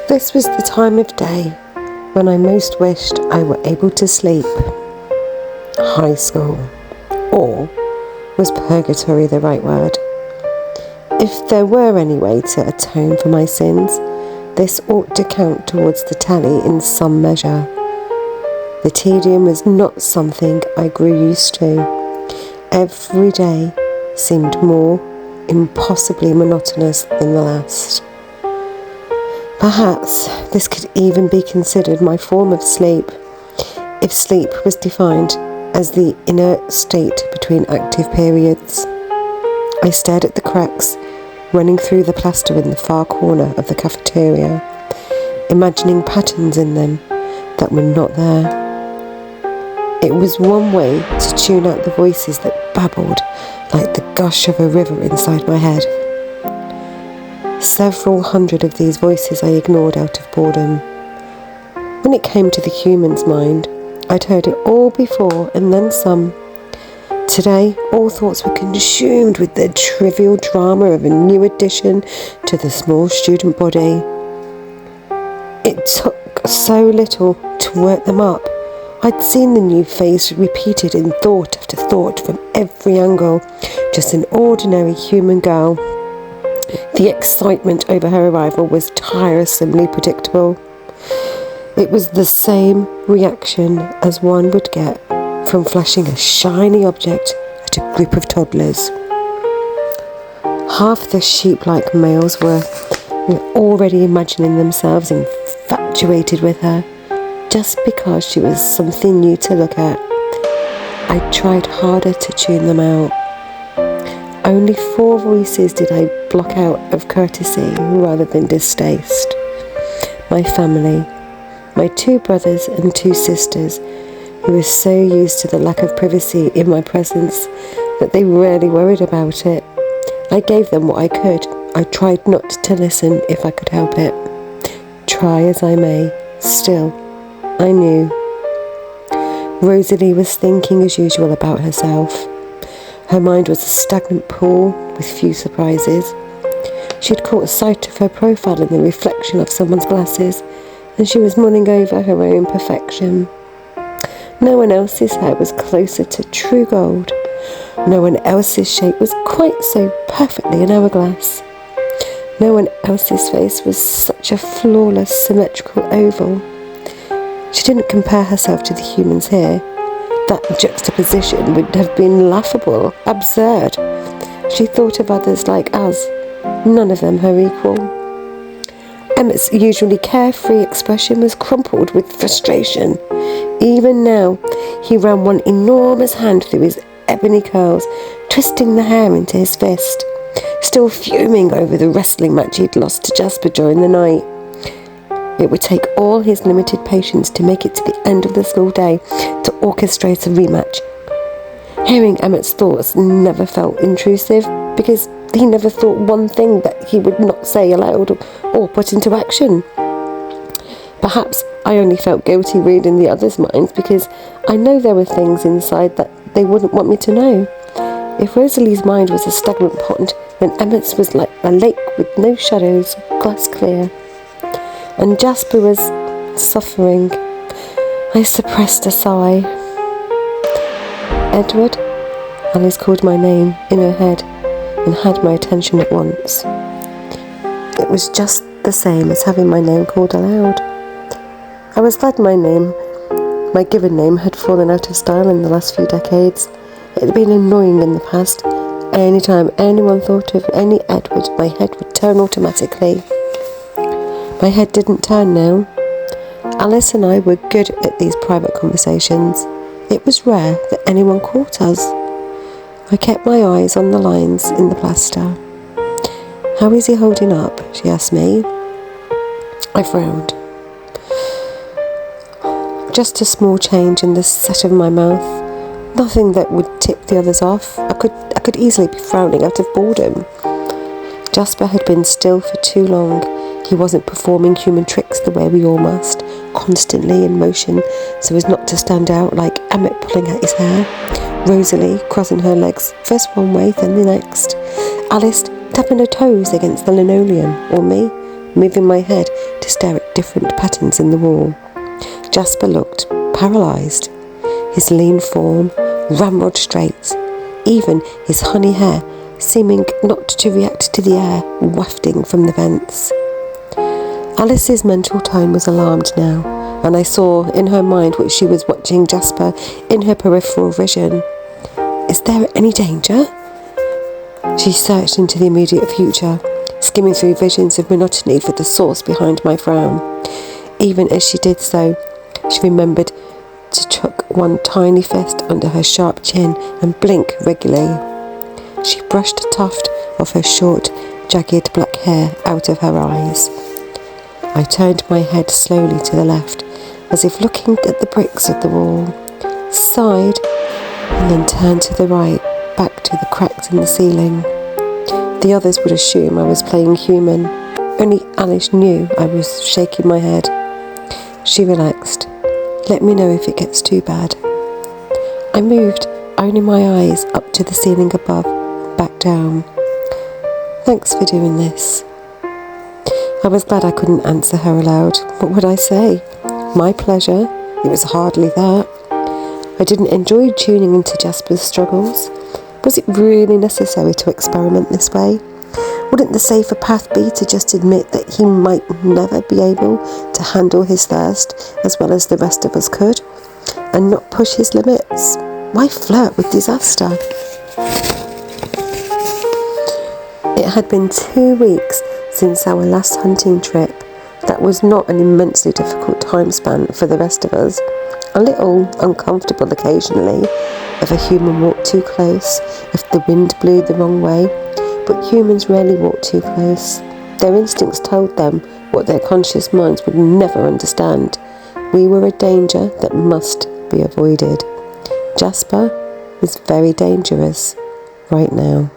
This was the time of day when I most wished I were able to sleep. High school. Or was purgatory the right word? If there were any way to atone for my sins, this ought to count towards the tally in some measure. The tedium was not something I grew used to. Every day seemed more impossibly monotonous than the last. Perhaps this could even be considered my form of sleep, if sleep was defined as the inert state between active periods. I stared at the cracks running through the plaster in the far corner of the cafeteria, imagining patterns in them that were not there. It was one way to tune out the voices that babbled like the gush of a river inside my head. Several hundred of these voices I ignored out of boredom. When it came to the human's mind, I'd heard it all before and then some. Today, all thoughts were consumed with the trivial drama of a new addition to the small student body. It took so little to work them up. I'd seen the new face repeated in thought after thought from every angle, just an ordinary human girl. The excitement over her arrival was tiresomely predictable. It was the same reaction as one would get from flashing a shiny object at a group of toddlers. Half the sheep-like males were already imagining themselves infatuated with her, just because she was something new to look at. I tried harder to tune them out. Only 4 voices did I block out of courtesy rather than distaste. My family, my 2 brothers and 2 sisters, who were so used to the lack of privacy in my presence that they rarely worried about it. I gave them what I could. I tried not to listen if I could help it. Try as I may, still, I knew. Rosalie was thinking as usual about herself. Her mind was a stagnant pool with few surprises. She'd caught sight of her profile in the reflection of someone's glasses, and she was mulling over her own perfection. No one else's hair was closer to true gold. No one else's shape was quite so perfectly an hourglass. No one else's face was such a flawless, symmetrical oval. She didn't compare herself to the humans here. That juxtaposition would have been laughable, absurd. She thought of others like us, none of them her equal. Emmett's usually carefree expression was crumpled with frustration. Even now, he ran one enormous hand through his ebony curls, twisting the hair into his fist, still fuming over the wrestling match he'd lost to Jasper during the night. It would take all his limited patience to make it to the end of the school day to orchestrate a rematch. Hearing Emmett's thoughts never felt intrusive because he never thought one thing that he would not say aloud or put into action. Perhaps I only felt guilty reading the others' minds because I know there were things inside that they wouldn't want me to know. If Rosalie's mind was a stagnant pond, then Emmett's was like a lake with no shadows, glass clear. And Jasper was suffering. I suppressed a sigh. Edward? Alice called my name in her head and had my attention at once. It was just the same as having my name called aloud. I was glad my given name had fallen out of style in the last few decades. It had been annoying in the past. Anytime anyone thought of any Edward, my head would turn automatically. My head didn't turn now. Alice and I were good at these private conversations. It was rare that anyone caught us. I kept my eyes on the lines in the plaster. "How is he holding up?" she asked me. I frowned. Just a small change in the set of my mouth. Nothing that would tip the others off. I could easily be frowning out of boredom. Jasper had been still for too long. He wasn't performing human tricks the way we all must, constantly in motion so as not to stand out, like Emmett pulling at his hair, Rosalie crossing her legs first one way then the next, Alice tapping her toes against the linoleum, or me moving my head to stare at different patterns in the wall. Jasper looked paralysed. His lean form, ramrod straight, even his honey hair seeming not to react to the air wafting from the vents. Alice's mental tone was alarmed now, and I saw in her mind what she was watching Jasper in her peripheral vision. Is there any danger? She searched into the immediate future, skimming through visions of monotony for the source behind my frown. Even as she did so, she remembered to tuck one tiny fist under her sharp chin and blink regularly. She brushed a tuft of her short, jagged black hair out of her eyes. I turned my head slowly to the left, as if looking at the bricks of the wall, sighed, and then turned to the right, back to the cracks in the ceiling. The others would assume I was playing human. Only Alice knew I was shaking my head. She relaxed. Let me know if it gets too bad. I moved, only my eyes up to the ceiling above, back down. Thanks for doing this. I was glad I couldn't answer her aloud. What would I say? My pleasure? It was hardly that. I didn't enjoy tuning into Jasper's struggles. Was it really necessary to experiment this way? Wouldn't the safer path be to just admit that he might never be able to handle his thirst as well as the rest of us could, and not push his limits? Why flirt with disaster? It had been 2 weeks since our last hunting trip. That was not an immensely difficult time span for the rest of us. A little uncomfortable occasionally if a human walked too close, if the wind blew the wrong way, but humans rarely walk too close. Their instincts told them what their conscious minds would never understand. We were a danger that must be avoided. Jasper was very dangerous right now.